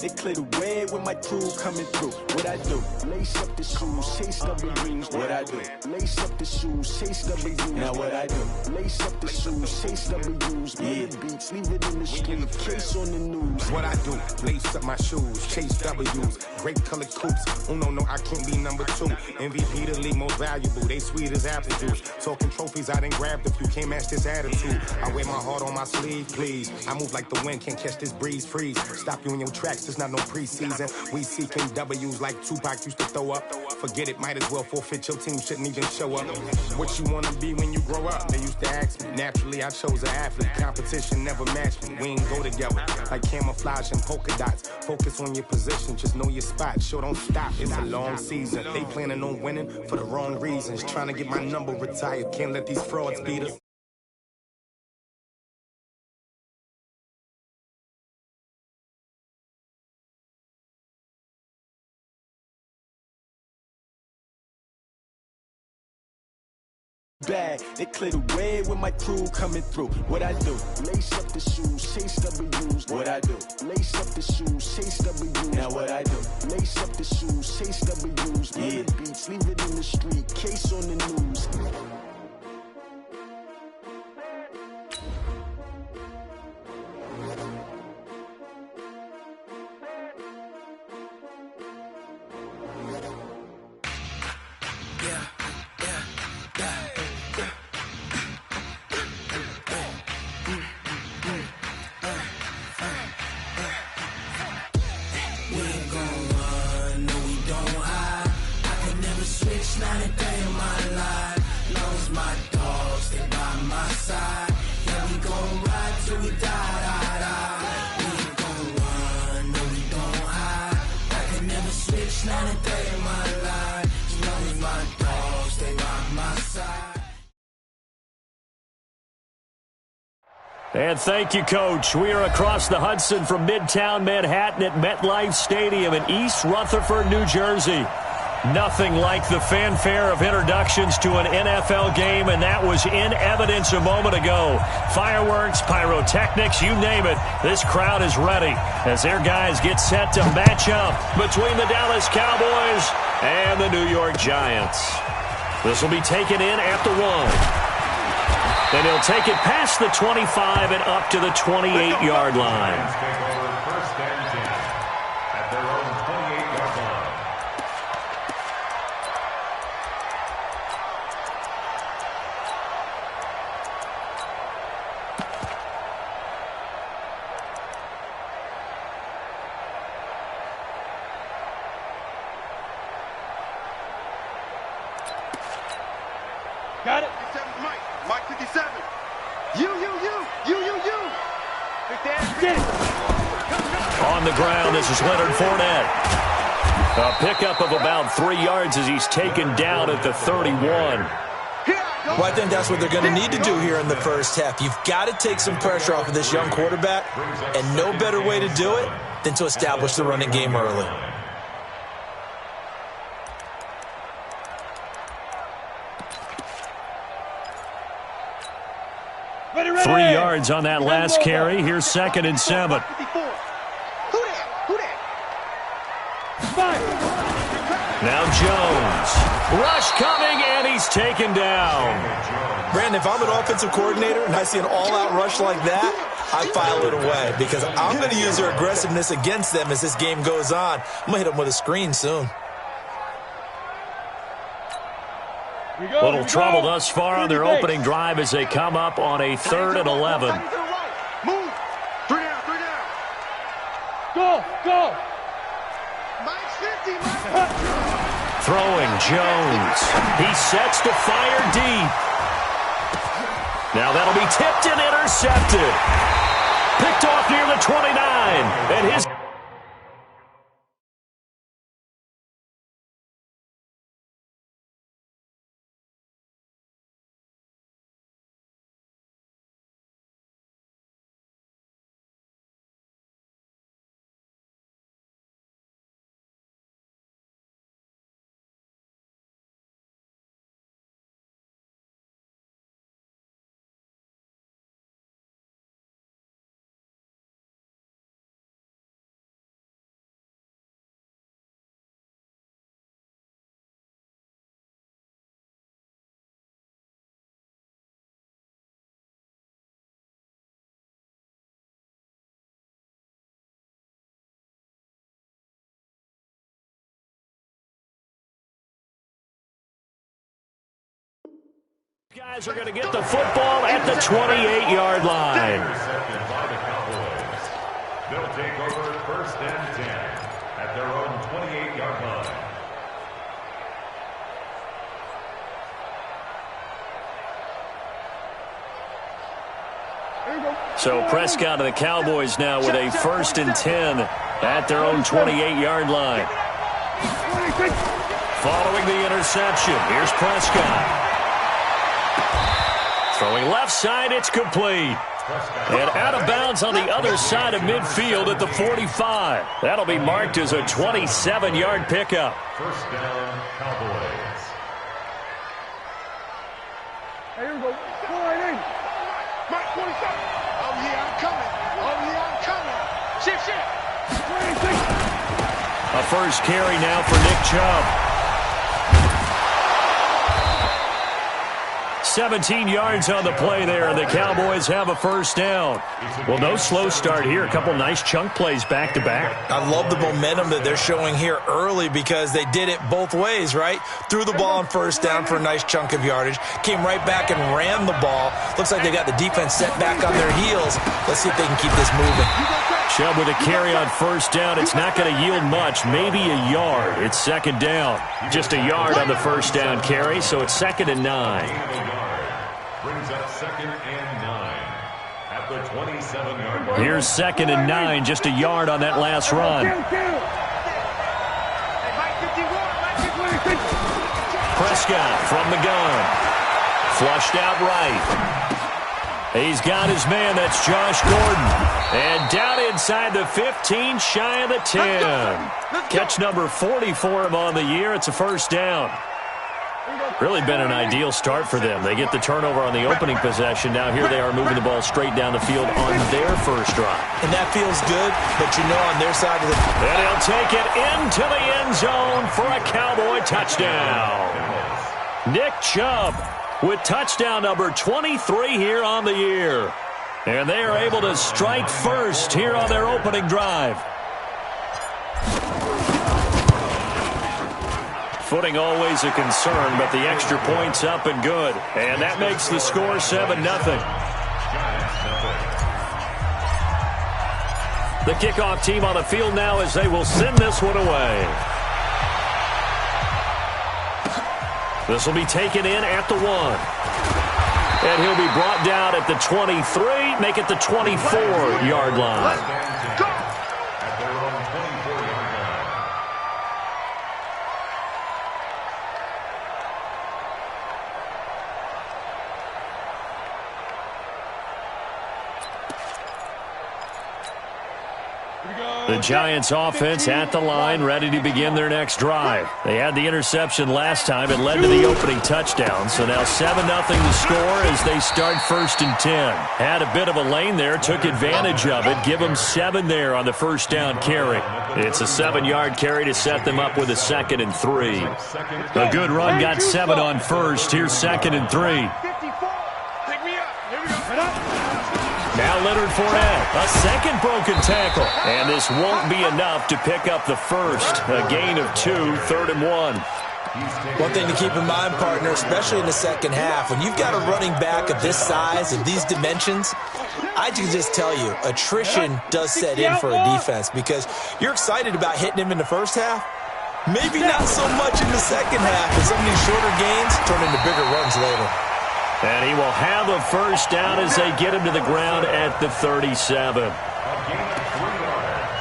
They clear the way with my crew coming through. What I do? Lace up the shoes, chase W's. What I do? Lace up the shoes, chase W's. Now what I do? Lace up the shoes, chase W's. Yeah. Beats, leave it in the street, case on the news. What I do? Lace up my shoes, chase W's. Great colored coops. Oh no, I can't be number 2. MVP the league most valuable. They sweet as apple juice. Talking trophies, I done grabbed a few. Can't match this attitude. I wear my heart on my sleeve, please. I move like the wind, can't catch this breeze. Freeze. Stop you in your tracks. It's not no preseason. We seeking W's like Tupac used to throw up. Forget it, might as well forfeit. Your team shouldn't even show up. What you wanna be when you grow up? They used to ask me. Naturally, I chose an athlete. Competition never matched me. We ain't go together like camouflage and polka dots. Focus on your position, just know your spot. Sure, don't stop. It's a long season. They planning on winning for the wrong reasons. Trying to get my number retired. Can't let these frauds beat us. Bag, they clear the way with my crew coming through. What I do? Lace up the shoes, chase W's. What I do? Lace up the shoes, chase W's. Now what I do? Lace up the shoes, chase W's. Yeah. Beats, leave it in the street, case on the news. Not a day in my life, lost my dogs, they by my side. Yeah, we gon' ride till we die. We ain't gon' run, no we don't hide. I can never switch, not a day in my life, as long as my dogs, they by my side. And thank you, Coach. We are across the Hudson from Midtown Manhattan at MetLife Stadium in East Rutherford, New Jersey. Nothing like the fanfare of introductions to an NFL game, and that was in evidence a moment ago. Fireworks, pyrotechnics, you name it. This crowd is ready as their guys get set to match up between the Dallas Cowboys and the New York Giants. This will be taken in at the 1. And he'll take it past the 25 and up to the 28-yard line. Got it. Mike 57. You. Get it. On the ground, this is Leonard Fournette. A pickup of about 3 yards as he's taken down at the 31. Well, I think that's what they're going to need to do here in the first half. You've got to take some pressure off of this young quarterback, and no better way to do it than to establish the running game early. Ready, ready. 3 yards on that last carry. Here's 2nd and 7. Who that? Now Jones. Rush coming, and he's taken down. Brandon, if I'm an offensive coordinator and I see an all-out rush like that, I file it away because I'm going to use their aggressiveness against them as this game goes on. I'm going to hit them with a screen soon. Little trouble thus far on their opening drive as they come up on a 3rd and 11. Move. 3 down. Go. Mike's 50, Mike. Throwing Jones. He sets to fire deep. Now that'll be tipped and intercepted. Picked off near the 29. And his Guys are going to get the football at the 28-yard line. They'll take over 1st and 10 at their own 28-yard line. So Prescott of the Cowboys now with a 1st and 10 at their own 28-yard line. Following the interception, here's Prescott. Throwing left side, it's complete. And out of bounds on the other side of midfield at the 45. That'll be marked as a 27-yard pickup. 1st down, Cowboys. Here we go. Go right in. Mark 47. Oh, yeah, I'm coming. Oh, yeah, I'm coming. Shift, shift. 26. A first carry now for Nick Chubb. 17 yards on the play there, and the Cowboys have a 1st down. Well, no slow start here. A couple nice chunk plays back-to-back. I love the momentum that they're showing here early because they did it both ways, right? Threw the ball on 1st down for a nice chunk of yardage. Came right back and ran the ball. Looks like they got the defense set back on their heels. Let's see if they can keep this moving. Chubb with a carry on 1st down. It's not going to yield much, maybe a yard. It's 2nd down. Just a yard on the 1st down carry, so it's 2nd and 9. Brings up 2nd and 9 at the 27-yard line. Here's 2nd and 9, just a yard on that last run. Prescott from the gun. Flushed out right. He's got his man, that's Josh Gordon. And down inside the 15, shy of the 10. Catch number 40 for him on the year. It's a 1st down. Really been an ideal start for them. They get the turnover on the opening possession. Now here they are moving the ball straight down the field on their 1st drive. And that feels good, but you know on their side of the... And he'll take it into the end zone for a Cowboy touchdown. Nick Chubb with touchdown number 23 here on the year. And they are able to strike first here on their opening drive. Footing always a concern, but the extra point's up and good. And that makes the score 7-0. The kickoff team on the field now as they will send this one away. This will be taken in at the 1. And he'll be brought down at the 23, make it the 24-yard line. The Giants offense at the line, ready to begin their next drive. They had the interception last time. It led to the opening touchdown. So now 7-0 the score as they start 1st and 10. Had a bit of a lane there, took advantage of it. Give them 7 there on the 1st down carry. It's a 7-yard carry to set them up with a 2nd and 3. A good run, got 7 on 1st. Here's 2nd and 3. Pick me up. Here we go. Now Leonard Fournette, a second broken tackle. And this won't be enough to pick up the 1st. A gain of 2, 3rd and 1. One thing to keep in mind, partner, especially in the second half, when you've got a running back of this size, of these dimensions, I can just tell you, attrition does set in for a defense because you're excited about hitting him in the first half. Maybe not so much in the second half, and some of these shorter gains turn into bigger runs later. And he will have a 1st down as they get him to the ground at the 37. A gain of 3 yards.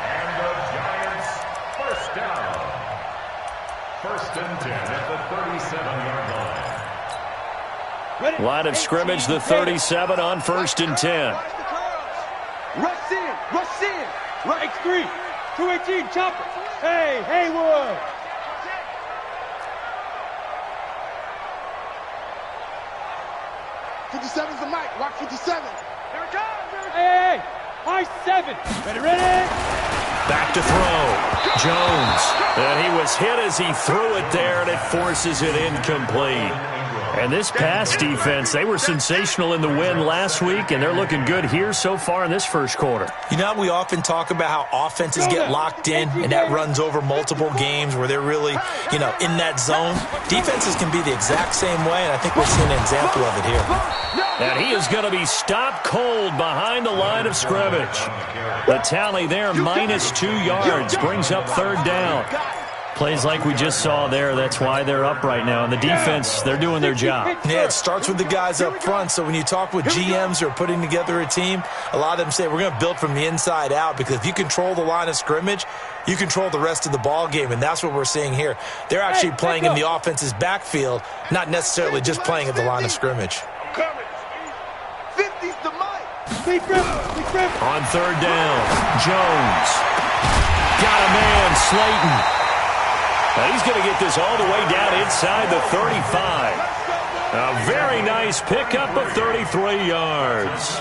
And the Giants 1st down. 1st and 10 at the 37-yard line. Line of scrimmage, the 37 on 1st and 10. Rush in. Rush in. Right 3. 218 chopper. Hey, Haywood. '57's the mic. Rock 57. Here it comes. Hey, high 7. Ready? Back to throw. Jones. And he was hit as he threw it there, and it forces it incomplete. And this pass defense, they were sensational in the win last week, and they're looking good here so far in this first quarter. You know, we often talk about how offenses get locked in, and that runs over multiple games where they're really, in that zone. Defenses can be the exact same way, and I think we're seeing an example of it here. And he is going to be stopped cold behind the line of scrimmage. The tally there, -2 yards, brings up third down. Plays like we just saw there, that's why they're up right now. And the defense, they're doing their job. Yeah, it starts with the guys up front. So when you talk with GMs who are putting together a team, a lot of them say we're going to build from the inside out, because if you control the line of scrimmage, you control the rest of the ball game, and that's what we're seeing here. They're actually playing in the offense's backfield, not necessarily just playing at the line of scrimmage. On third down, Jones. Got a man, Slayton. Now he's going to get this all the way down inside the 35. A very nice pickup of 33 yards.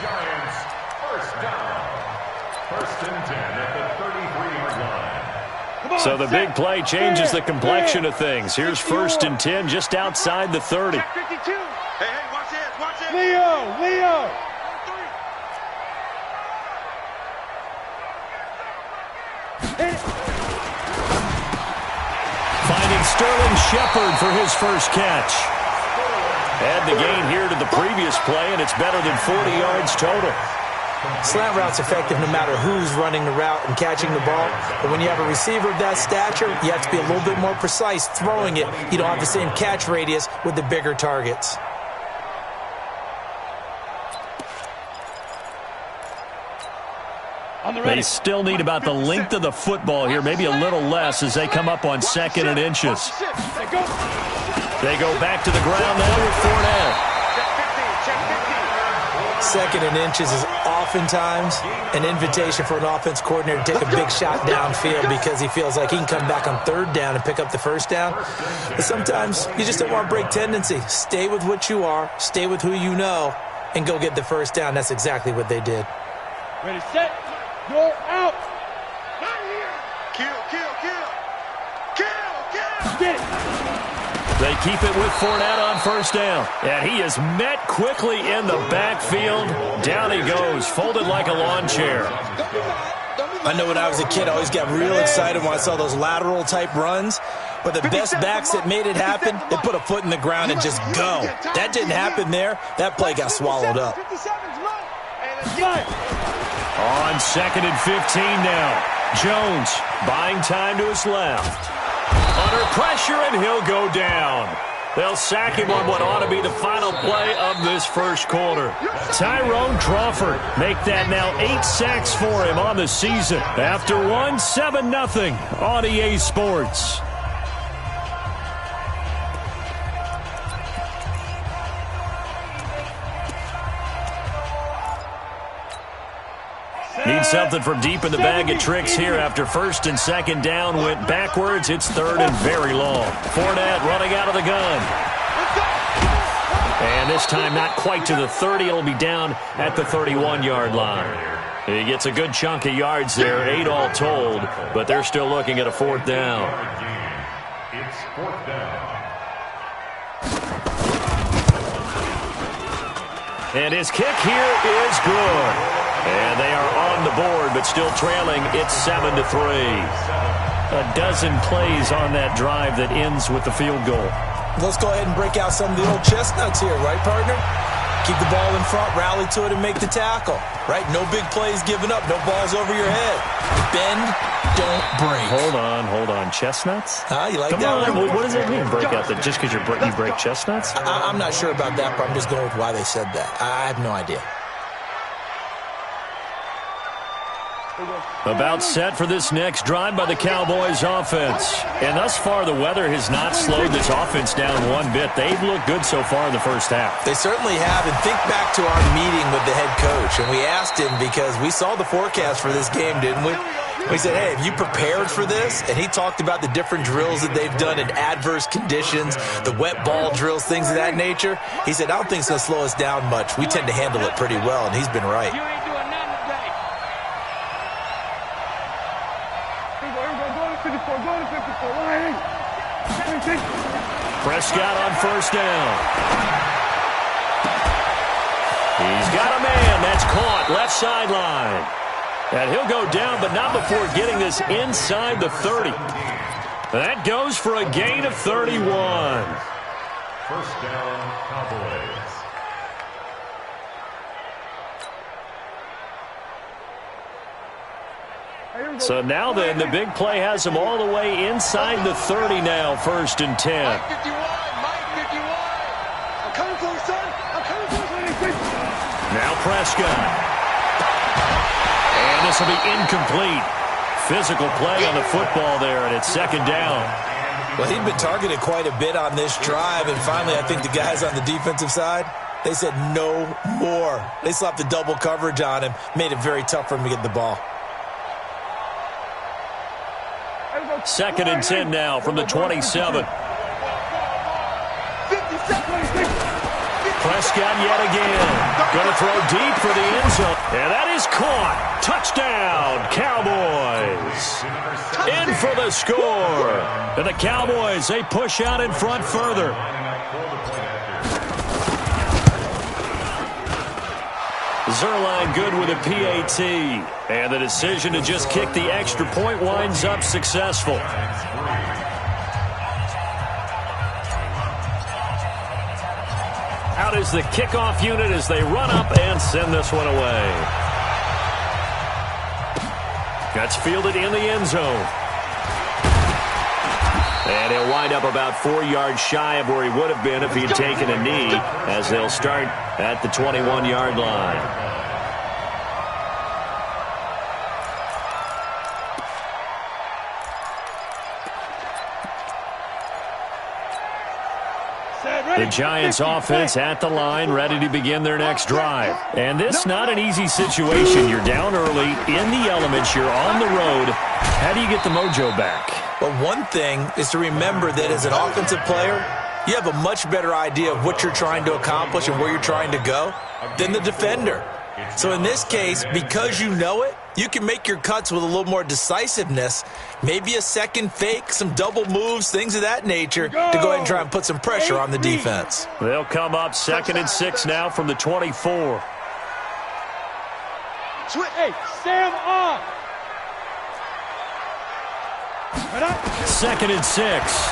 Giants, first down. First and 10 at the 33-yard line. So the big play changes the complexion of things. Here's first and 10 just outside the 30. Hey, watch this, watch this. Leo. Finding Sterling Shepard for his first catch. Add the gain here to the previous play, and it's better than 40 yards total. Slant route's effective no matter who's running the route and catching the ball. But when you have a receiver of that stature, you have to be a little bit more precise throwing it. You don't have the same catch radius with the bigger targets. They still need about the length of the football here, maybe a little less as they come up on 2nd and inches. They go back to the ground now with Fournette. 2nd and inches is oftentimes an invitation for an offense coordinator to take a big shot downfield because he feels like he can come back on third down and pick up the first down. But sometimes you just don't want to break tendency. Stay with what you are, stay with who you know, and go get the first down. That's exactly what they did. Ready, set, go out. Kill. Get it. They keep it with Fournette on first down. And he is met quickly in the backfield. Down he goes, folded like a lawn chair. I know when I was a kid, I always got real excited when I saw those lateral type runs. But the best backs that made it happen, they put a foot in the ground and just go. That didn't happen there. That play got swallowed up. On 2nd and 15 now. Jones buying time to his left. Under pressure, and he'll go down. They'll sack him on what ought to be the final play of this first quarter. Tyrone Crawford make that now 8 sacks for him on the season. After 7-0 on EA Sports. Need something from deep in the bag of tricks here after 1st and 2nd down went backwards. It's 3rd and very long. Fournette running out of the gun. And this time not quite to the 30. It'll be down at the 31-yard line. He gets a good chunk of yards there, 8 all told, but they're still looking at a 4th down. It's 4th down. And his kick here is good. And they are on the board, but still trailing. It's 7-3. A dozen plays on that drive that ends with the field goal. Let's go ahead and break out some of the old chestnuts here, right, partner? Keep the ball in front, rally to it, and make the tackle, right? No big plays given up, no balls over your head. Bend, don't break. Hold on. Chestnuts? You like Come that on. one? What does that mean, break out? That just because you break chestnuts? I'm not sure about that, but I'm just going with why they said that. I have no idea. About set for this next drive by the Cowboys offense. And thus far, the weather has not slowed this offense down one bit. They've looked good so far in the first half. They certainly have. And think back to our meeting with the head coach. And we asked him because we saw the forecast for this game, didn't we? We said, hey, have you prepared for this? And he talked about the different drills that they've done in adverse conditions, the wet ball drills, things of that nature. He said, I don't think it's going to slow us down much. We tend to handle it pretty well, and he's been right. Prescott on first down. He's got a man. That's caught. Left sideline. And he'll go down, but not before getting this inside the 30. That goes for a gain of 31. First down, Cowboys. So now then, the big play has him all the way inside the 30 now, 1st and 10. Mike 51, Mike 51. I'm coming for you, son. I'm coming for you. Now Prescott. And this will be incomplete. Physical play on the football there, and it's 2nd down. Well, he'd been targeted quite a bit on this drive, and finally I think the guys on the defensive side, they said no more. They slapped the double coverage on him, made it very tough for him to get the ball. 2nd and 10 now from the 27. Prescott yet again. Going to throw deep for the end zone. And that is caught. Touchdown, Cowboys. In for the score. And the Cowboys, they push out in front further. Zerline good with a PAT. And the decision to just kick the extra point winds up successful. Out is the kickoff unit as they run up and send this one away. That's fielded in the end zone. And he'll wind up about 4 yards shy of where he would have been if he'd taken a knee, as they'll start at the 21-yard line. The Giants offense at the line, ready to begin their next drive. And this not an easy situation. You're down early, in the elements, you're on the road. How do you get the mojo back? Well, one thing is to remember that as an offensive player, you have a much better idea of what you're trying to accomplish and where you're trying to go than the defender. So in this case, because you know it, you can make your cuts with a little more decisiveness. Maybe a second fake, some double moves, things of that nature to go ahead and try and put some pressure on the defense. They'll come up 2nd and 6 now from the 24. Hey, Sam on. 2nd and 6.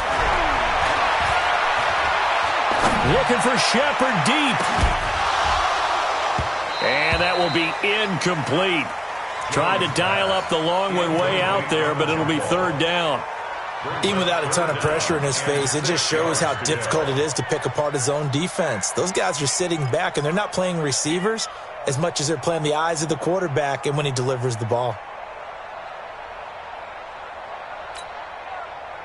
Looking for Shepard deep. And that will be incomplete. Tried to dial up the long one way out there, but it'll be 3rd down. Even without a ton of pressure in his face, it just shows how difficult it is to pick apart his own defense. Those guys are sitting back, and they're not playing receivers as much as they're playing the eyes of the quarterback and when he delivers the ball.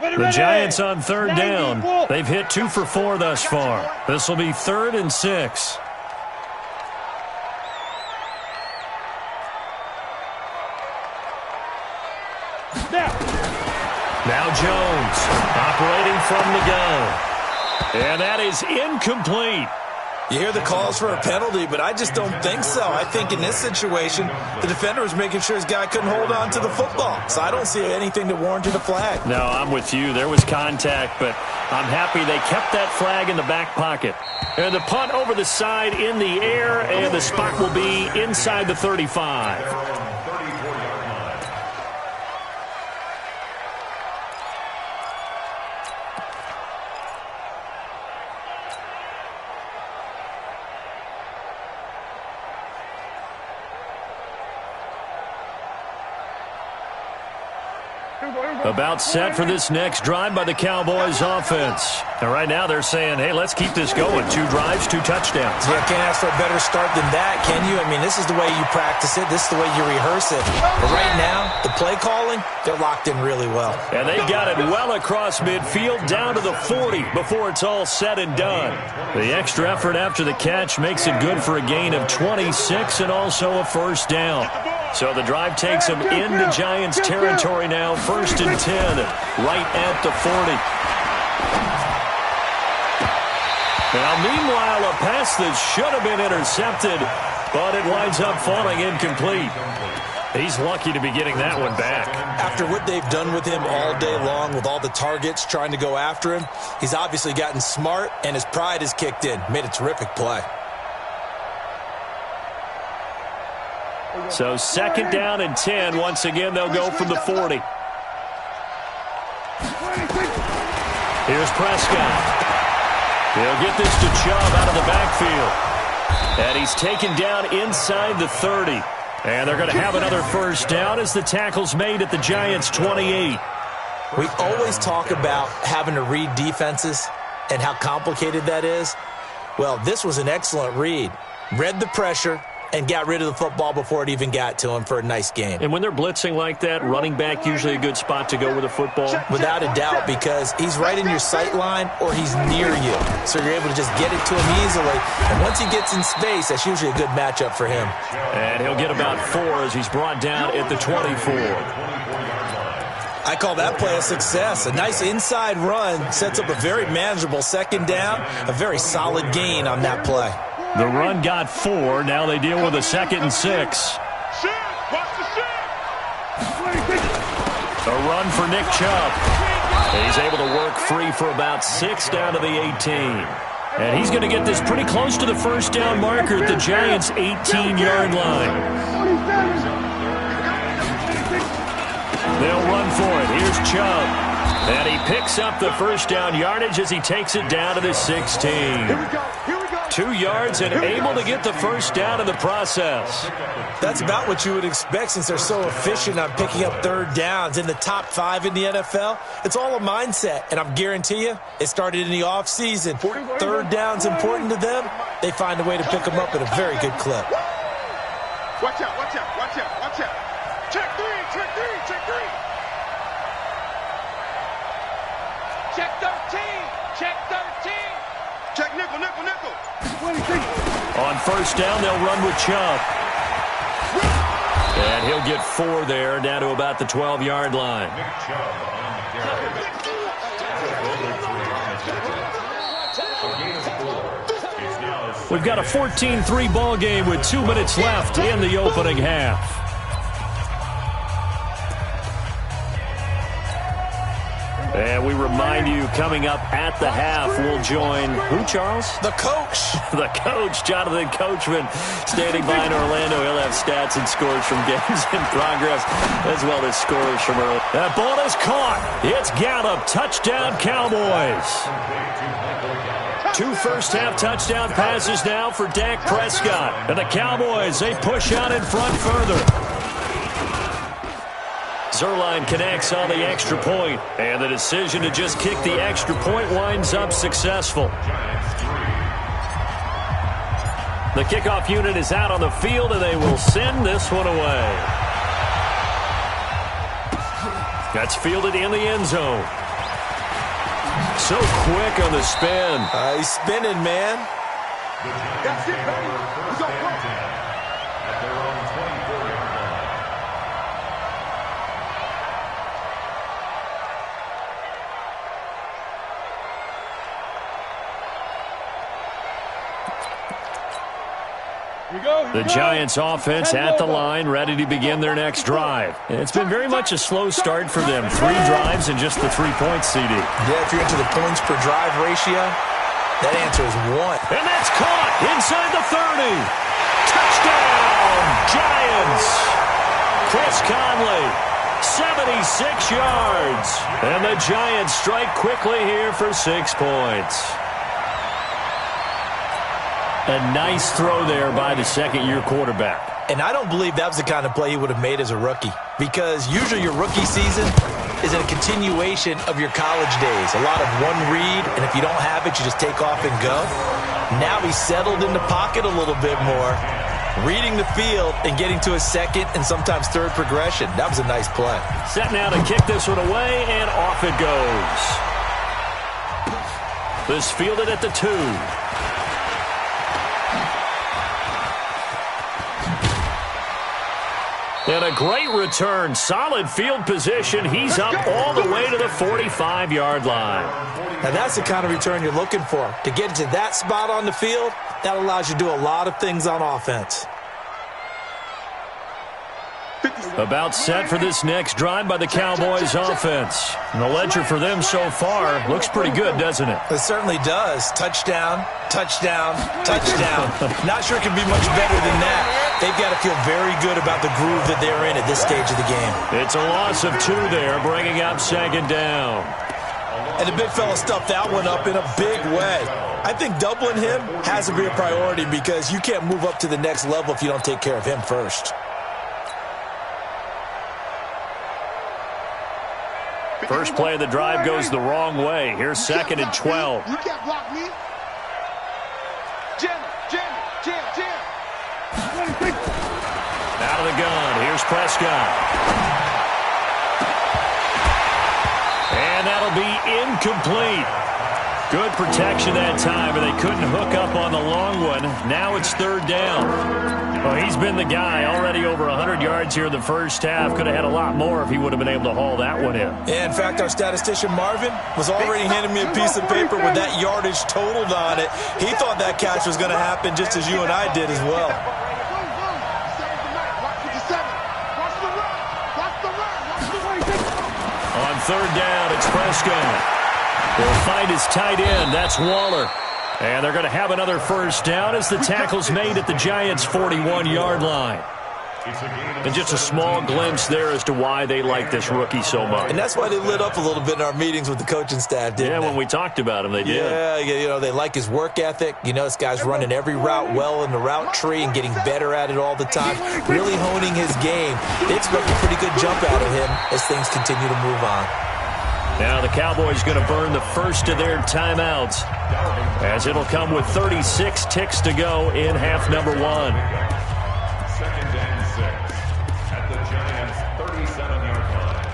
The Giants on 3rd down. They've hit 2 for 4 thus far. This will be 3rd and 6. Now Jones operating from the gun. And that is incomplete. You hear the calls for a penalty, but I just don't think so. I think in this situation, the defender was making sure his guy couldn't hold on to the football. So I don't see anything that warranted a flag. No, I'm with you. There was contact, but I'm happy they kept that flag in the back pocket. And the punt over the side in the air, and the spot will be inside the 35. About set for this next drive by the Cowboys offense. And right now they're saying, hey, let's keep this going. 2 drives, 2 touchdowns. Yeah, can't ask for a better start than that, can you? I mean, this is the way you practice it. This is the way you rehearse it. But right now, the play calling, they're locked in really well. And they've got it well across midfield down to the 40 before it's all said and done. The extra effort after the catch makes it good for a gain of 26 and also a 1st down. So the drive takes them into Giants territory now, 1st and 10, right at the 40. Now, meanwhile, a pass that should have been intercepted, but it winds up falling incomplete. He's lucky to be getting that one back. After after what they've done with him all day long, with all the targets trying to go after him, he's obviously gotten smart, and his pride has kicked in. Made a terrific play. So 2nd down and 10. Once again, they'll go from the 40. Here's Prescott. He'll get this to Chubb out of the backfield. And he's taken down inside the 30. And they're going to have another first down as the tackle's made at the Giants' 28. We always talk about having to read defenses and how complicated that is. Well, this was an excellent read. Read the pressure and got rid of the football before it even got to him for a nice game. And when they're blitzing like that, running back usually a good spot to go with the football? Without a doubt, because he's right in your sight line or he's near you. So you're able to just get it to him easily. And once he gets in space, that's usually a good matchup for him. And he'll get about 4 as he's brought down at the 24. I call that play a success. A nice inside run sets up a very manageable 2nd down, a very solid gain on that play. The run got 4. Now they deal with a 2nd and 6. A run for Nick Chubb. He's able to work free for about 6 down to the 18. And he's going to get this pretty close to the first down marker at the Giants' 18-yard line. They'll run for it. Here's Chubb. And he picks up the first down yardage as he takes it down to the 16. 2 yards and able to get the first down in the process. That's about what you would expect since they're so efficient on picking up 3rd downs in the top 5 in the NFL. It's all a mindset, and I guarantee you it started in the offseason. 3rd down's important to them. They find a way to pick them up at a very good clip. Watch out, watch out, watch out, watch out. Check 3, check 3, check 3. Check 13, check 13. Check nickel, nickel, nickel. On first down, they'll run with Chubb. And he'll get 4 there, down to about the 12-yard line. We've got a 14-3 ball game with 2 minutes left in the opening half. And we remind you, coming up at the half, we'll join who, Charles? The coach. The coach, Jonathan Coachman, standing by in Orlando. He'll have stats and scores from games in progress, as well as scores from early. That ball is caught. It's Gallup. Touchdown, Cowboys. 2 first-half touchdown passes now for Dak Prescott. And the Cowboys, they push out in front further. Zerline connects on the extra point, and the decision to just kick the extra point winds up successful. The kickoff unit is out on the field, and they will send this one away. That's fielded in the end zone. So quick on the spin. He's spinning, man. That's it, baby. We go, go. At their own 24-yard line. The Giants offense at the line, ready to begin their next drive. It's been very much a slow start for them. 3 drives and just the 3 points, CD. Yeah, if you're into the points per drive ratio, that answer is 1. And that's caught inside the 30. Touchdown, Giants. Chris Conley, 76 yards. And the Giants strike quickly here for 6 points. A nice throw there by the second-year quarterback. And I don't believe that was the kind of play he would have made as a rookie, because usually your rookie season is a continuation of your college days. A lot of one read, and if you don't have it, you just take off and go. Now he's settled in the pocket a little bit more, reading the field and getting to a second and sometimes third progression. That was a nice play. Set now to kick this one away, and off it goes. This fielded at the 2. And a great return. Solid field position. He's up all the way to the 45-yard line. Now that's the kind of return you're looking for. To get to that spot on the field, that allows you to do a lot of things on offense. 57, About set for this next drive by the Cowboys offense. And the ledger for them so far looks pretty good, doesn't it? It certainly does. Touchdown, touchdown, touchdown. Not sure it can be much better than that. They've got to feel very good about the groove that they're in at this stage of the game. It's a loss of 2 there, bringing up second down. And the big fella stuffed that one up in a big way. I think doubling him has to be a priority because you can't move up to the next level if you don't take care of him first. First play of the drive goes the wrong way. Here's second and 12. You can't block me. Jam. Out of the gun. Here's Prescott. And that'll be incomplete. Good protection that time, but they couldn't hook up on the long one. Now it's third down. Well, he's been the guy. Already over 100 yards here in the first half. Could have had a lot more if he would have been able to haul that one in. Yeah, in fact, our statistician Marvin was already handing me a piece of paper with that yardage totaled on it. He thought that catch was going to happen just as you and I did as well. On third down, it's Prescott. He'll find his tight end. That's Waller. And they're going to have another first down as the tackle's made at the Giants' 41-yard line. And just a small glimpse there as to why they like this rookie so much. And that's why they lit up a little bit in our meetings with the coaching staff, didn't they? Yeah, when we talked about him, they did. Yeah, you know, they like his work ethic. You know, this guy's running every route well in the route tree and getting better at it all the time, really honing his game. They expect a pretty good jump out of him as things continue to move on. Now the Cowboys going to burn the first of their timeouts as it'll come with 36 ticks to go in half number 1. Second and 6 at the Giants' 37-yard line.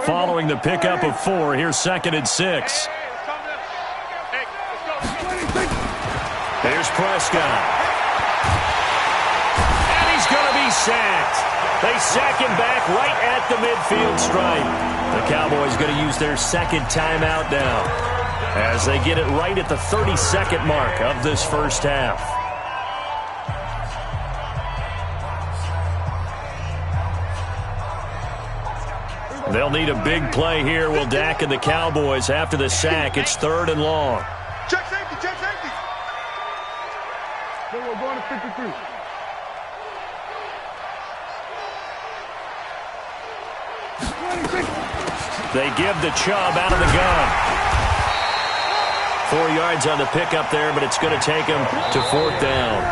Following the pickup of 4, here's second and 6. Here's Prescott. And he's going to be sacked. They sack him back right at the midfield stripe. The Cowboys going to use their second timeout now as they get it right at the 32nd mark of this first half. They'll need a big play here, will Dak and the Cowboys. After the sack, it's third and long. Check safety, check safety. Then we're going to 53. They give the Chubb out of the gun. 4 yards on the pickup there, but it's going to take them to fourth down.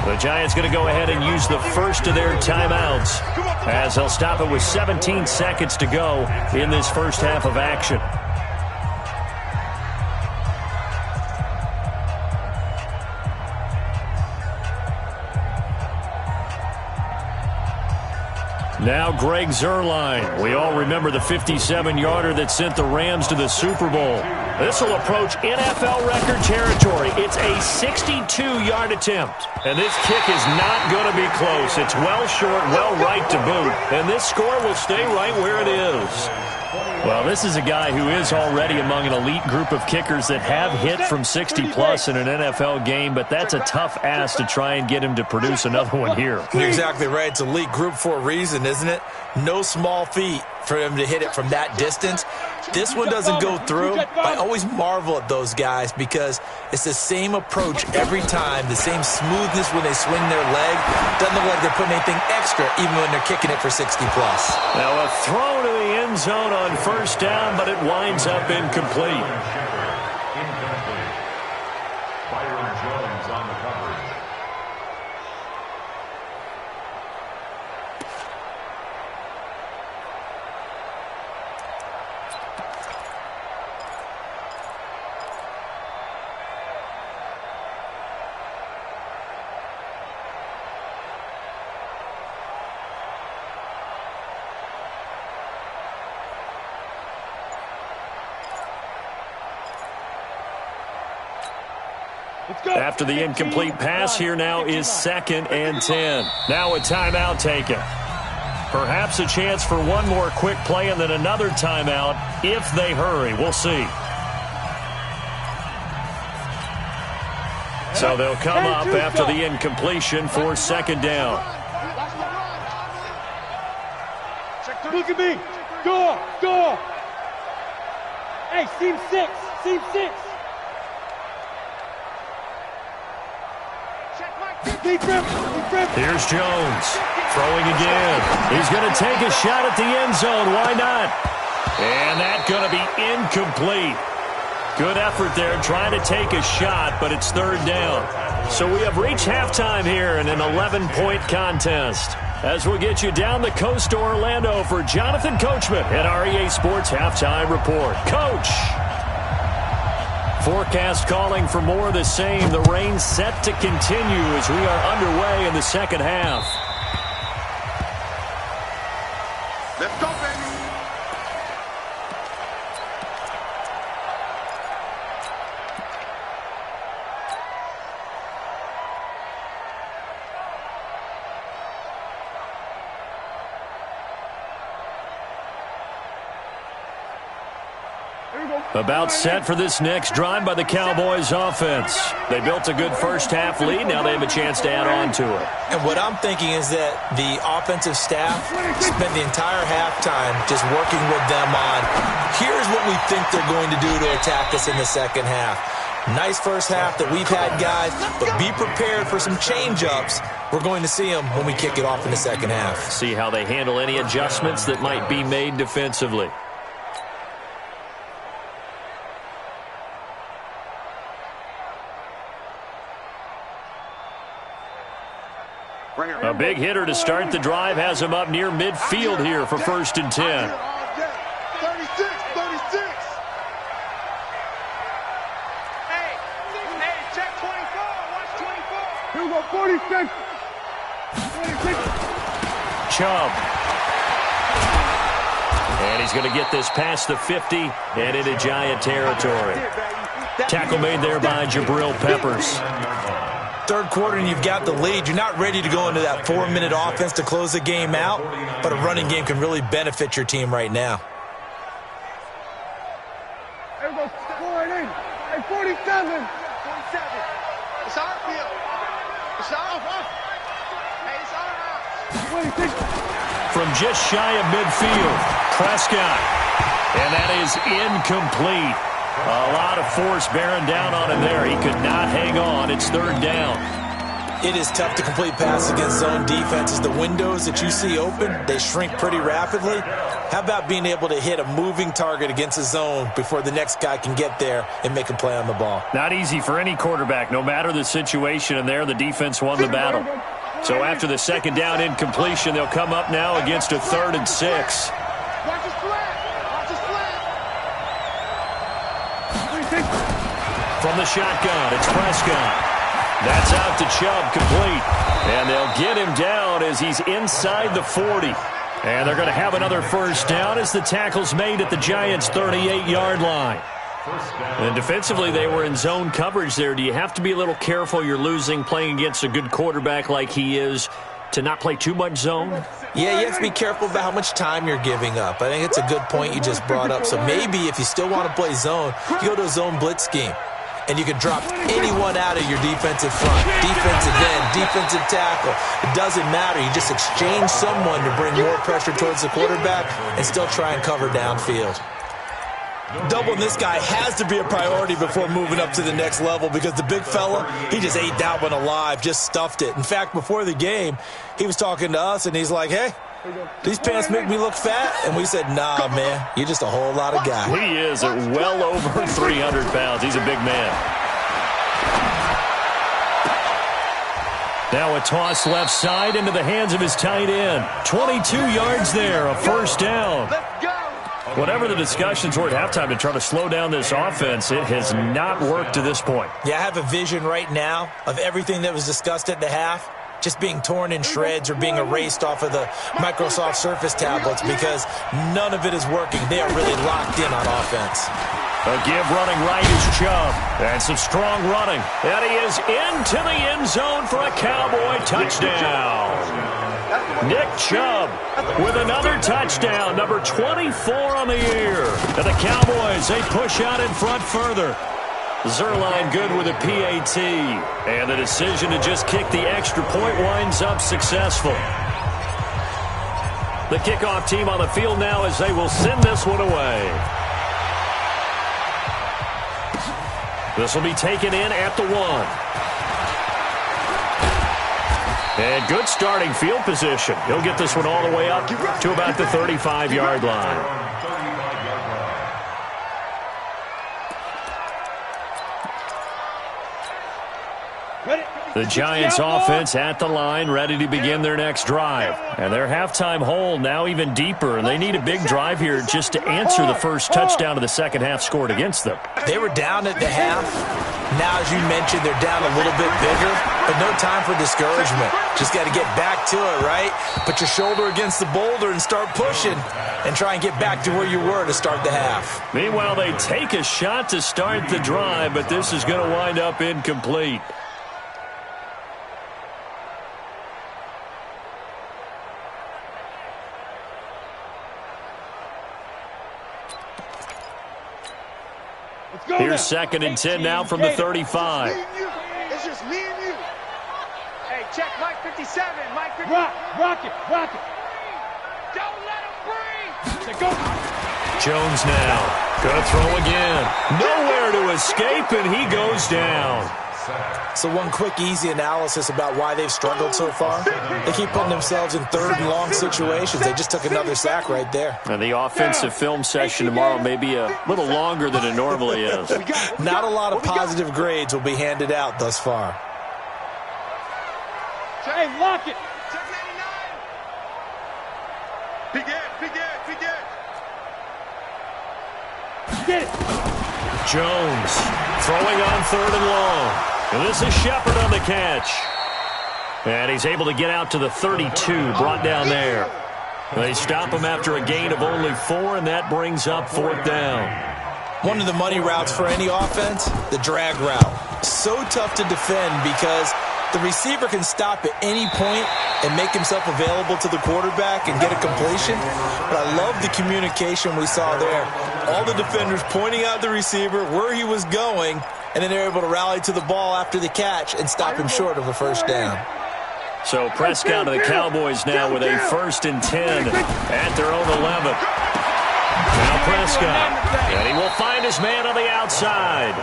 The Giants going to go ahead and use the first of their timeouts as they'll stop it with 17 seconds to go in this first half of action. Now Greg Zuerlein. We all remember the 57-yarder that sent the Rams to the Super Bowl. This will approach NFL record territory. It's a 62-yard attempt. And this kick is not going to be close. It's well short, well right to boot. And this score will stay right where it is. Well, this is a guy who is already among an elite group of kickers that have hit from 60-plus in an NFL game, but that's a tough ask to try and get him to produce another one here. You're exactly right. It's elite group for a reason, isn't it? No small feat for him to hit it from that distance. This one doesn't go through. I always marvel at those guys because it's the same approach every time, the same smoothness when they swing their leg. Doesn't look like they're putting anything extra even when they're kicking it for 60-plus. Now a throw to the end zone on first down, but it winds up incomplete. Incomplete. Byron Jones on the coverage. After the incomplete pass, here now is second and 10. Now a timeout taken. Perhaps a chance for one more quick play and then another timeout if they hurry. We'll see. So they'll come up after the incompletion for second down. Look at me. Go. Hey, seam 6. Here's Jones. Throwing again. He's going to take a shot at the end zone. Why not? And that's going to be incomplete. Good effort there trying to take a shot, but it's third down. So we have reached halftime here in an 11-point contest. As we'll get you down the coast to Orlando for Jonathan Coachman at REA Sports Halftime Report. Coach! Forecast calling for more of the same. The rain set to continue as we are underway in the second half. Let's go, baby. About set for this next drive by the Cowboys offense. They built a good first-half lead. Now they have a chance to add on to it. And what I'm thinking is that the offensive staff spent the entire halftime just working with them on, here's what we think they're going to do to attack us in the second half. Nice first half that we've had, guys, but be prepared for some change-ups. We're going to see them when we kick it off in the second half. See how they handle any adjustments that might be made defensively. A big hitter to start the drive has him up near midfield here for 1st and 10. 36. Hey, check 24. Watch 24. Here we go, 46. Chubb. And he's going to get this past the 50 and into Giant territory. Tackle made there by Jabril Peppers. Third quarter and you've got the lead. You're not ready to go into that 4-minute offense to close the game out, but a running game can really benefit your team right now. Here we go, 48. Hey, 47. It's our field. It's our field. Hey, it's our house. 26. From just shy of midfield, Prescott. And that is incomplete. A lot of force bearing down on him there. He could not hang on. It's third down. It is tough to complete passes against zone defenses. The windows that you see open, they shrink pretty rapidly. How about being able to hit a moving target against a zone before the next guy can get there and make a play on the ball? Not easy for any quarterback, no matter the situation. And there, the defense won the battle. So after the second down incompletion, they'll come up now against a 3rd and 6. Watch his flat. Watch his flat. From the shotgun, it's Prescott. That's out to Chubb, complete. And they'll get him down as he's inside the 40. And they're going to have another first down as the tackle's made at the Giants' 38-yard line. And defensively, they were in zone coverage there. Do you have to be a little careful you're losing playing against a good quarterback like he is to not play too much zone? Yeah, you have to be careful about how much time you're giving up. I think it's a good point you just brought up. So maybe if you still want to play zone, you go to a zone blitz scheme. And you can drop anyone out of your defensive front, defensive end, defensive tackle. It doesn't matter. You just exchange someone to bring more pressure towards the quarterback and still try and cover downfield. Doubling this guy has to be a priority before moving up to the next level because the big fella, he just ate that one alive, just stuffed it. In fact, before the game, he was talking to us, and he's like, hey, these pants make me look fat? And we said, nah, man, you're just a whole lot of guy. He is at well over 300 pounds. He's a big man. Now a toss left side into the hands of his tight end. 22 yards there, a first down. Whatever the discussions were at halftime to try to slow down this offense, it has not worked to this point. Yeah, I have a vision right now of everything that was discussed at the half just being torn in shreds or being erased off of the Microsoft Surface tablets because none of it is working. They are really locked in on offense. A give running right is Chubb. And some strong running. And he is into the end zone for a Cowboy touchdown. Nick Chubb with another touchdown, number 24 on the year. And the Cowboys, they push out in front further. Zerline good with a PAT. And the decision to just kick the extra point winds up successful. The kickoff team on the field now as they will send this one away. This will be taken in at the 1. And good starting field position. He'll get this one all the way up to about the 35-yard line. The Giants offense at the line, ready to begin their next drive. And their halftime hole now even deeper, and they need a big drive here just to answer the first touchdown of the second half scored against them. They were down at the half. Now, as you mentioned, they're down a little bit bigger, but no time for discouragement. Just got to get back to it, right? Put your shoulder against the boulder and start pushing and try and get back to where you were to start the half. Meanwhile, they take a shot to start the drive, but this is going to wind up incomplete. Here's 2nd and 10 now from the 35. It's just me and you. Hey, check Mike 57. Mike 57. Rock it. Don't let him breathe. Go. Jones now. Going to throw again. Nowhere to escape, and he goes down. So one quick, easy analysis about why they've struggled so far. They keep putting themselves in 3rd and long situations. They just took another sack right there. And the offensive film session tomorrow may be a little longer than it normally is. Not a lot of positive grades will be handed out thus far. Hey, lock it. Check 99. Big Ed. Get it. Jones throwing on 3rd and long. And this is Shepard on the catch. And he's able to get out to the 32, brought down there. They stop him after a gain of only 4, and that brings up 4th down. One of the money routes for any offense, the drag route. So tough to defend because the receiver can stop at any point and make himself available to the quarterback and get a completion. But I love the communication we saw there. All the defenders pointing out the receiver, where he was going, and then they're able to rally to the ball after the catch and stop him short of a first down. So Prescott of the Cowboys now with a 1st and 10 at their own 11. Now Prescott, and he will find his man on the outside.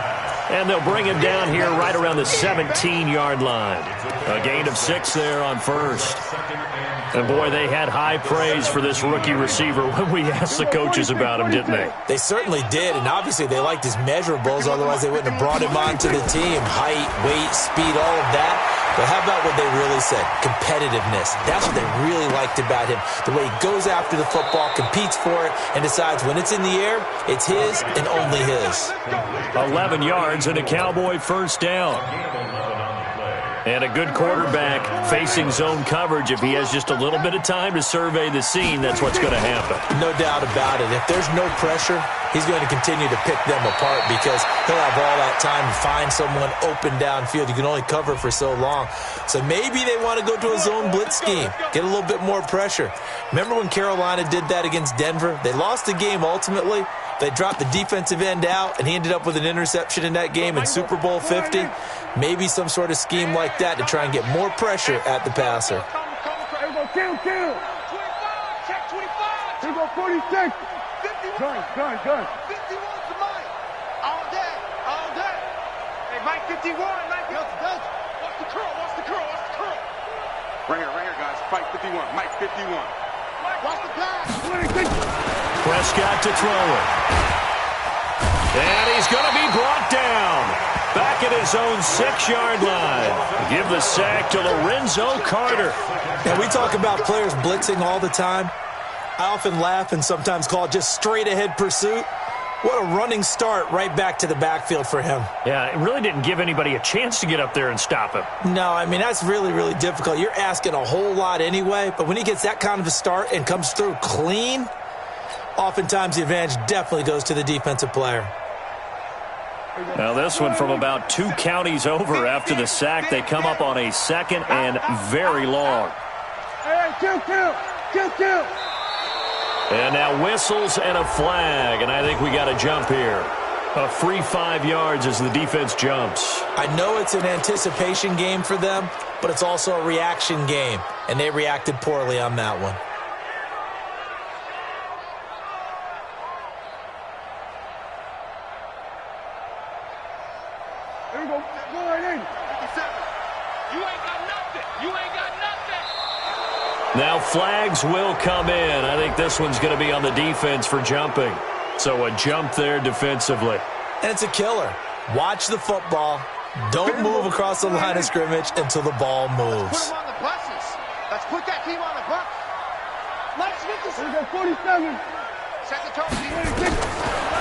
And they'll bring him down here right around the 17-yard line. A gain of 6 there on 1st. And, boy, they had high praise for this rookie receiver when we asked the coaches about him, didn't they? They certainly did, and obviously they liked his measurables, otherwise they wouldn't have brought him onto the team. Height, weight, speed, all of that. But how about what they really said? Competitiveness. That's what they really liked about him. The way he goes after the football, competes for it, and decides when it's in the air, it's his and only his. 11 yards and a Cowboy first down. And a good quarterback facing zone coverage. If he has just a little bit of time to survey the scene, that's what's going to happen. No doubt about it. If there's no pressure, he's going to continue to pick them apart because he'll have all that time to find someone open downfield. You can only cover for so long. So maybe they want to go to a zone blitz scheme, get a little bit more pressure. Remember when Carolina did that against Denver? They lost the game ultimately. They dropped the defensive end out, and he ended up with an interception in that game in Super Bowl 50. Maybe some sort of scheme like that to try and get more pressure at the passer. Here go, kill. 25, check 25. Here go, 46. 51. Gun. 51 to Mike. All day. Hey, Mike 51. Watch the curl. Right here, guys. Fight 51. Mike 51. Watch the pass. Prescott to throw it. And he's going to be brought down. Back at his own 6-yard line. Give the sack to Lorenzo Carter. And we talk about players blitzing all the time. I often laugh and sometimes call it just straight-ahead pursuit. What a running start right back to the backfield for him. Yeah, it really didn't give anybody a chance to get up there and stop him. No, I mean, that's really, really difficult. You're asking a whole lot anyway, but when he gets that kind of a start and comes through clean, oftentimes the advantage definitely goes to the defensive player. Now this one from about 2 counties over after the sack. They come up on a 2nd and very long. Hey, kill. And now whistles and a flag, and I think we got a jump here. A free 5 yards as the defense jumps. I know it's an anticipation game for them, but it's also a reaction game, and they reacted poorly on that one. Here we go. Go right in. 57. You ain't got nothing. You ain't got nothing. Now flags will come in. I think this one's going to be on the defense for jumping. So a jump there defensively. And it's a killer. Watch the football. Don't move across the line of scrimmage until the ball moves. Put them on the buses. Let's put that team on the bus. Let's get this. Here we go, 47. Set the tone.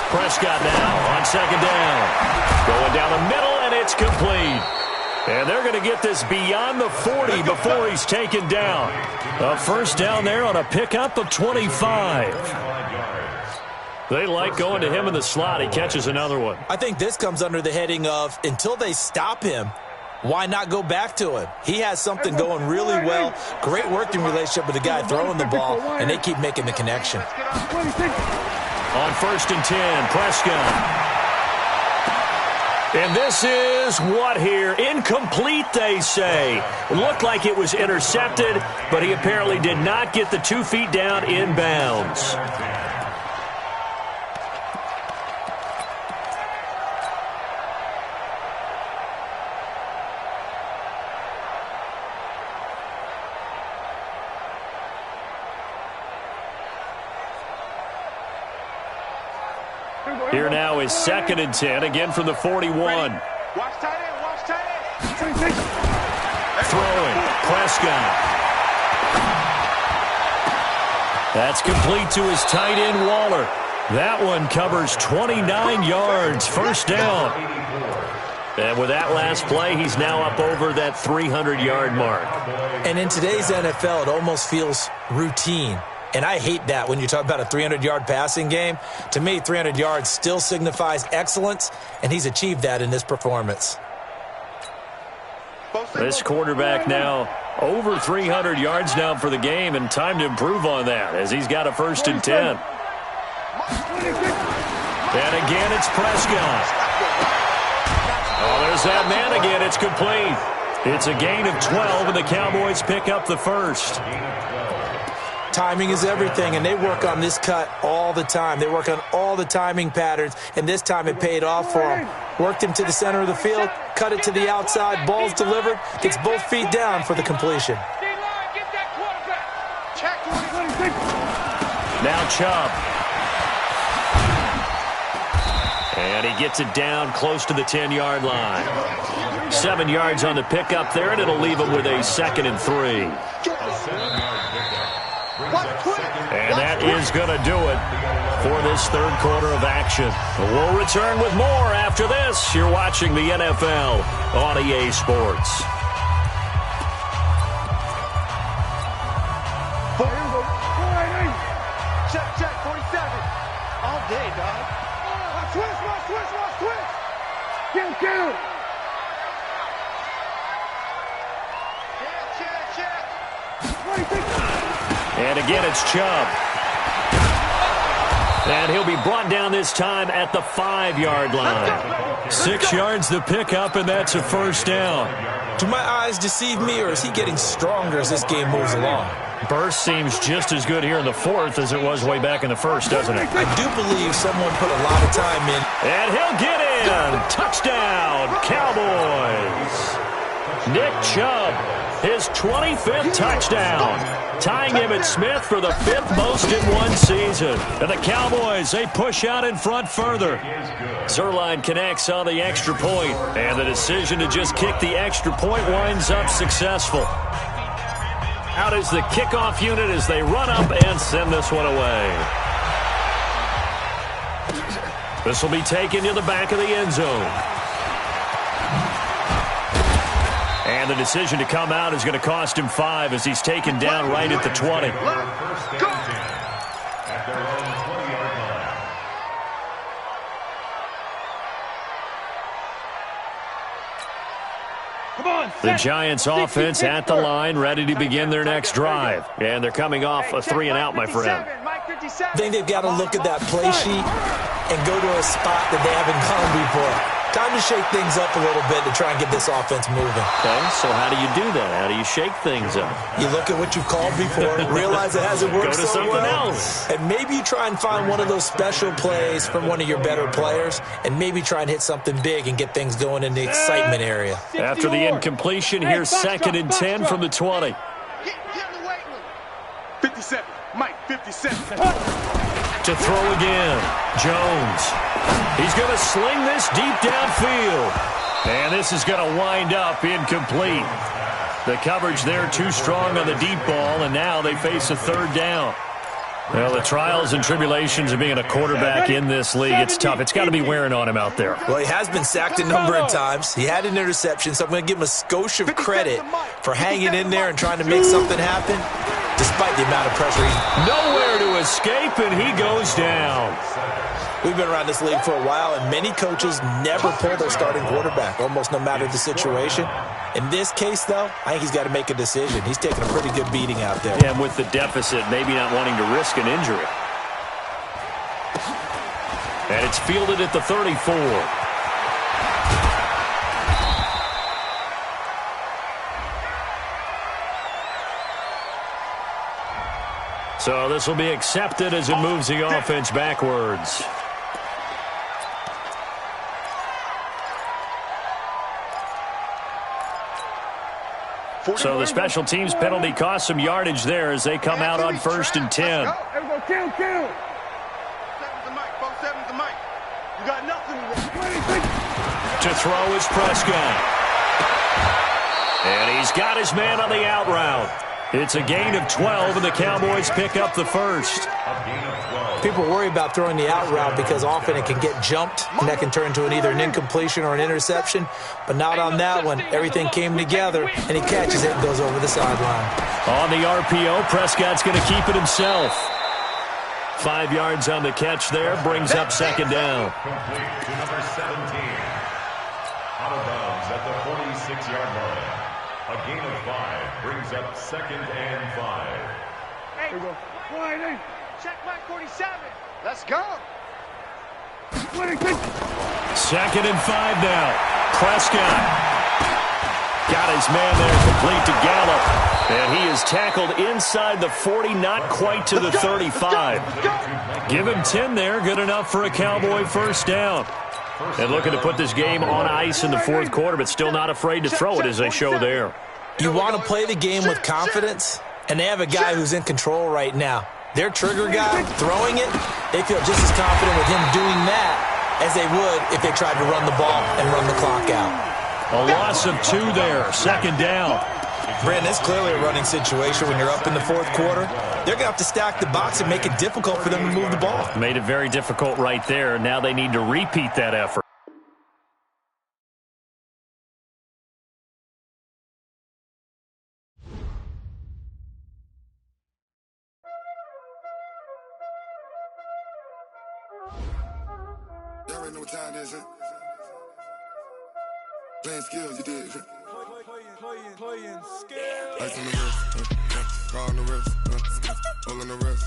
Prescott now on second down. Going down the middle, and it's complete. And they're going to get this beyond the 40 before he's taken down. A first down there on a pickup of 25. They like going to him in the slot. He catches another one. I think this comes under the heading of, until they stop him, why not go back to him? He has something going really well. Great working relationship with the guy throwing the ball, and they keep making the connection. On first and 10, Prescott. And this is what here? Incomplete, they say. It looked like it was intercepted, but he apparently did not get the 2 feet down inbounds. Here now is second and 10, again from the 41. Watch tight end. Watch tight end. Throwing, Prescott. That's complete to his tight end, Waller. That one covers 29 yards, first down. And with that last play, he's now up over that 300-yard mark. And in today's NFL, it almost feels routine. And I hate that when you talk about a 300-yard passing game. To me, 300 yards still signifies excellence, and he's achieved that in this performance. This quarterback now over 300 yards now for the game, and time to improve on that as he's got a first and 10. And again, it's Prescott. Oh, there's that man again. It's complete. It's a gain of 12, and the Cowboys pick up the first. Timing is everything, and they work on this cut all the time. They work on all the timing patterns, and this time it paid off for them. Worked him to the center of the field, cut it to the outside, ball's delivered, gets both feet down for the completion. Now Chubb. And he gets it down close to the 10-yard line. 7 yards on the pickup there, and it'll leave him with a second and 3. And that is going to do it for this third quarter of action. We'll return with more after this. You're watching the NFL on EA Sports. Check, 47. All day, dog. Switch. Kill. Check. And again, it's Chubb. And he'll be brought down this time at the 5-yard line. 6 yards to pick up, and that's a first down. Do my eyes deceive me, or is he getting stronger as this game moves along? Burst seems just as good here in the fourth as it was way back in the first, doesn't it? I do believe someone put a lot of time in. And he'll get in. Touchdown, Cowboys. Nick Chubb, his 25th touchdown. Tying Emmitt Smith for the 5th most in one season. And the Cowboys, they push out in front further. Zerline connects on the extra point, and the decision to just kick the extra point winds up successful. Out is the kickoff unit as they run up and send this one away. This will be taken to the back of the end zone. And the decision to come out is going to cost him 5 as he's taken down right at the 20. Come on. The Giants offense at the line, ready to begin their next drive. And they're coming off a 3 and out, my friend. I think they've got to look at that play sheet and go to a spot that they haven't gone before. Time to shake things up a little bit to try and get this offense moving. Okay, so how do you do that? How do you shake things up? You look at what you've called before, realize it hasn't worked Go to so something well, else. and maybe you try and find one of those special plays from one of your better players, and maybe try and hit something big and get things going in the excitement area. After the incompletion, here's 2nd and 10 from the 20. Get in the weight room. 57. Mike, 57. To throw again, Jones. He's going to sling this deep downfield. And this is going to wind up incomplete. The coverage there too strong on the deep ball, and now they face a 3rd down. Well, the trials and tribulations of being a quarterback in this league, it's tough. It's got to be wearing on him out there. Well, he has been sacked a number of times. He had an interception, so I'm going to give him a skosh of credit for hanging in there and trying to make something happen, despite the amount of pressure he's... Nowhere to escape, and he goes down. We've been around this league for a while, and many coaches never pull their starting quarterback, almost no matter the situation. In this case, though, I think he's got to make a decision. He's taking a pretty good beating out there. And with the deficit, maybe not wanting to risk an injury. And it's fielded at the 34. So this will be accepted as it moves the offense backwards. So the special teams penalty cost some yardage there as they come out on 1st and 10. Kill. 7's the mic. 7's the mic. You got nothing To throw is Prescott. And he's got his man on the out route. It's a gain of 12, and the Cowboys pick up the 1st. People worry about throwing the out route because often it can get jumped, and that can turn into either an incompletion or an interception. But not on that one. Everything came together, and he catches it and goes over the sideline. On the RPO, Prescott's going to keep it himself. 5 yards on the catch there, brings up 2nd down. Complete to number 17. Out of bounds at the 46-yard line. A gain of 5 brings up 2nd and 5. Hey, Check Mike 47. Let's go. 2nd and 5 now. Prescott got his man there, complete to Gallup. And he is tackled inside the 40, not quite to the 35. Give him 10 there, good enough for a Cowboy 1st down. And looking to put this game on ice in the 4th quarter, but still not afraid to throw it as they show there. You want to play the game with confidence, and they have a guy who's in control right now. Their trigger guy, throwing it, they feel just as confident with him doing that as they would if they tried to run the ball and run the clock out. A loss of 2 there, 2nd down. Brandon, it's clearly a running situation when you're up in the 4th quarter. They're going to have to stack the box and make it difficult for them to move the ball. Made it very difficult right there. Now they need to repeat that effort. Y'all already know what time it is, huh? Playing skills, you did, huh? Playing skills. Ice on the wrist, car on the wrist, hole in the wrist,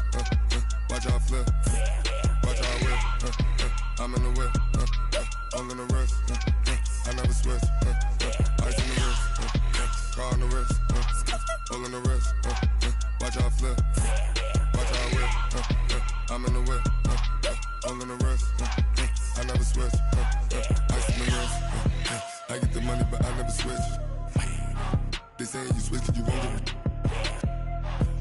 watch out flip, watch out whip, I'm in the whip, hole in the wrist, I never switch, ice on the wrist, car on the wrist, hole in the wrist, watch out flip, watch out whip, I'm in the whip, hole in the wrist, I never switch, ice on the wrist, I get the money but I never switch. They saying you switch cause you won't get it.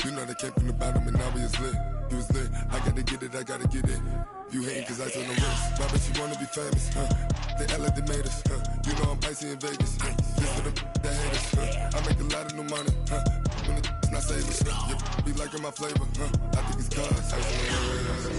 You know they came from the bottom and now we is lit. You was lit, I gotta get it, I gotta get it. You hating cause ice on the wrist. Why bet you wanna be famous, They act like they made us, You know I'm icy in Vegas, Just for the that hate us, I make a lot of new money, When it's not saving, be liking my flavor, I think it's cause ice on the wrist.